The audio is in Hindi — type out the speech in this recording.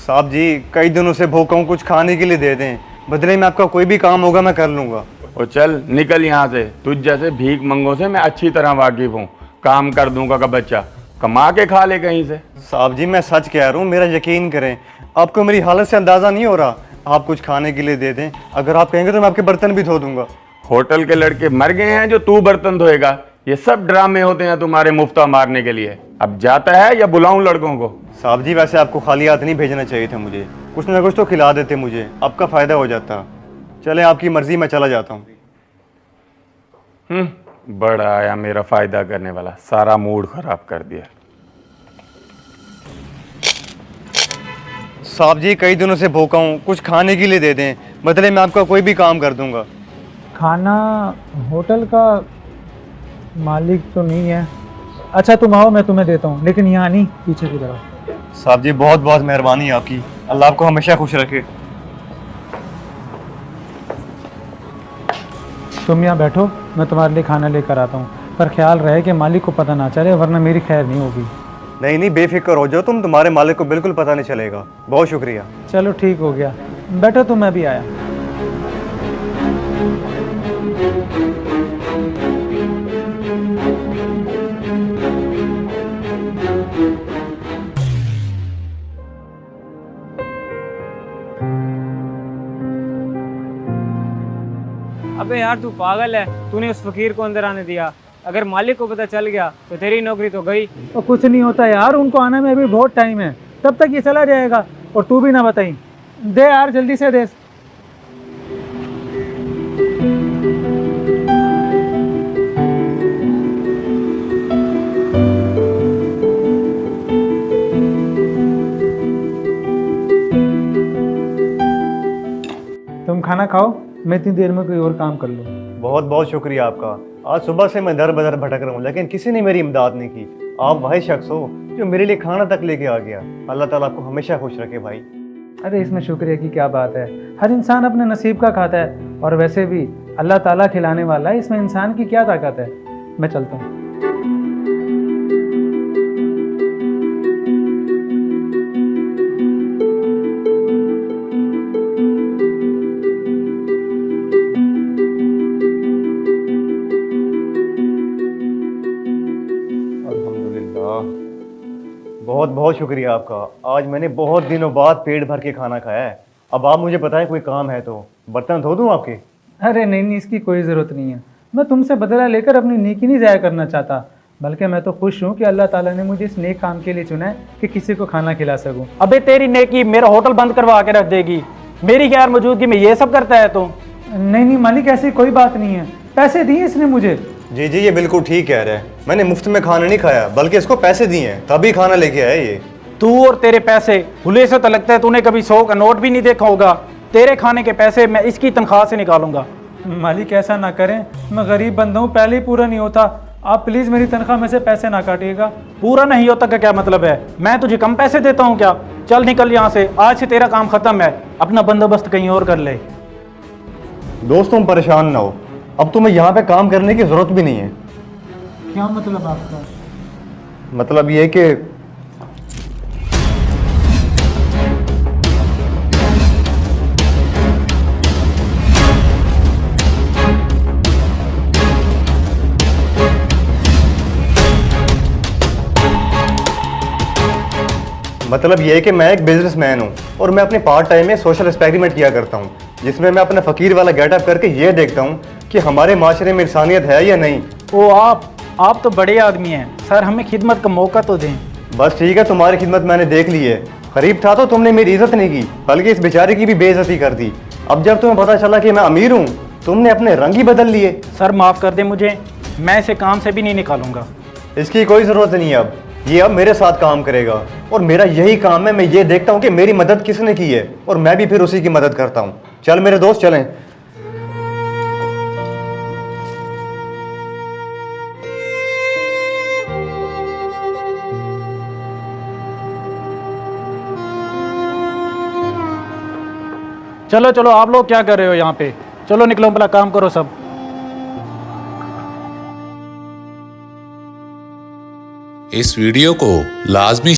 साहब जी कई दिनों से भूखा हूँ, कुछ खाने के लिए दे दें, बदले में आपका कोई भी काम होगा मैं कर लूँगा। और चल निकल यहाँ से, तुझ जैसे भीख मंगों से मैं अच्छी तरह वाकिफ हूँ। काम कर दूंगा का बच्चा कमा के खा ले कहीं से। साहब जी मैं सच कह रहा हूँ, मेरा यकीन करें, आपको मेरी हालत से अंदाज़ा नहीं हो रहा। आप कुछ खाने के लिए दे दें, अगर आप कहेंगे तो मैं आपके बर्तन भी धो दूंगा। होटल के लड़के मर गए हैं जो तू बर्तन धोएगा? ये सब ड्रामे होते हैं तुम्हारे मुफ्ता मारने के लिए। अब जाता है या बुलाऊं लड़कों को? साहब जी वैसे आपको खाली हाथ नहीं भेजना चाहिए था मुझे, कुछ ना कुछ तो खिला देते, मुझे आपका फ़ायदा हो जाता। चलें आपकी मर्ज़ी, मैं चला जाता हूँ। बड़ा आया मेरा फ़ायदा करने वाला, सारा मूड ख़राब कर दिया। साहब जी कई दिनों से भूखा हूँ, कुछ खाने के लिए दे दें, बदले में आपका कोई भी काम कर दूंगा। खाना होटल का मालिक तो नहीं है। अच्छा तुम आओ, मैं तुम्हें देता हूँ, लेकिन यहाँ नहीं, पीछे की तरफ। साहब जी बहुत बहुत मेहरबानी आपकी, अल्लाह आपको हमेशा खुश रखे। तुम यहाँ बैठो, मैं तुम्हारे लिए खाना लेकर आता हूँ, पर ख्याल रहे कि मालिक को पता ना चले, वरना मेरी खैर नहीं होगी। नहीं नहीं बेफिक्र हो जाओ तुम, तुम्हारे मालिक को बिल्कुल पता नहीं चलेगा। बहुत शुक्रिया। चलो ठीक हो गया, बैठो तुम, मैं भी आया। अबे यार तू पागल है, तूने उस फकीर को अंदर आने दिया। अगर मालिक को पता चल गया तो तेरी नौकरी तो गई। तो कुछ नहीं होता यार, उनको आने में अभी बहुत टाइम है, तब तक ये चला जाएगा। और तू भी ना बताई, दे यार जल्दी से दे। तुम खाना खाओ, मैं इतनी देर में कोई और काम कर लूँ। बहुत बहुत शुक्रिया आपका। आज सुबह से मैं दर बदर भटक रहा हूँ, लेकिन किसी ने मेरी इमदाद नहीं की। आप वही शख्स हो जो मेरे लिए खाना तक लेके आ गया। अल्लाह ताला आपको हमेशा खुश रखे भाई। अरे इसमें शुक्रिया की क्या बात है, हर इंसान अपने नसीब का खाता है, और वैसे भी अल्लाह ताला खिलाने वाला है, इसमें इंसान की क्या ताकत है। मैं चलता हूँ। बहुत बहुत शुक्रिया आपका। आज मैंने बहुत दिनों बाद पेट भर के खाना खाया है। अब आप मुझे बताएं कोई काम है तो बर्तन धो दूं आपके? अरे नहीं नहीं, इसकी कोई ज़रूरत नहीं है। मैं तुमसे बदला लेकर अपनी नेकी नहीं ज़ाया करना चाहता, बल्कि मैं तो खुश हूँ कि अल्लाह ताला ने मुझे इस नेक काम के लिए चुना है कि किसी को खाना खिला सकूँ। अबे तेरी नेकी मेरा होटल बंद करवा के रख देगी, मेरी गैर मौजूदगी में ये सब करता है तू? नहीं नहीं मालिक, ऐसी कोई बात नहीं है, पैसे दिए इसने मुझे। जी जी ये बिल्कुल ठीक कह रहे हैं, मैंने मुफ्त में खाना नहीं खाया, बल्कि इसको पैसे दिए हैं तभी खाना लेके आया ये। तू और तेरे पैसे, भूले से तो लगता है तूने कभी 100 का नोट भी नहीं देखा होगा। तेरे खाने के पैसे मैं इसकी तनख्वाह से निकालूंगा। मालिक ऐसा ना करें, मैं गरीब बंदा हूँ, पहले ही पूरा नहीं होता। आप प्लीज़ मेरी तनख्वाह में से पैसे ना काटिएगा। पूरा नहीं होता का क्या मतलब है? मैं तुझे कम पैसे देता हूँ क्या? चल निकल यहाँ से, आज से तेरा काम खत्म है, अपना बंदोबस्त कहीं और कर ले। दोस्त तुम परेशान ना हो, अब तुम्हें यहाँ पे काम करने की जरूरत भी नहीं है। क्या मतलब आपका? मतलब ये कि मैं एक बिजनेसमैन हूँ और मैं अपने पार्ट टाइम में सोशल एक्सपेरिमेंट किया करता हूँ, जिसमें मैं अपना फकीर वाला गेटअप करके ये देखता हूँ कि हमारे माशरे में इंसानियत है या नहीं। ओ आप तो बड़े आदमी हैं सर, हमें खिदमत का मौका तो दें। बस ठीक है, तुम्हारी खिदमत मैंने देख ली है। गरीब था तो तुमने मेरी इज्जत नहीं की, बल्कि इस बेचारे की भी बेइज्जती कर दी। अब जब तुम्हें पता चला कि मैं अमीर हूँ, तुमने अपने रंग ही बदल लिए। सर माफ़ कर दे मुझे, मैं इसे काम से भी नहीं निकालूंगा। इसकी कोई ज़रूरत नहीं है, अब ये अब मेरे साथ काम करेगा और मेरा यही काम है। मैं ये देखता हूँ कि मेरी मदद किसने की है और मैं भी फिर उसी की मदद करता हूँ। चल मेरे दोस्त चलें। चलो चलो, आप लोग क्या कर रहे हो यहाँ पे? चलो निकलो, भला काम करो सब। इस वीडियो को लाजमी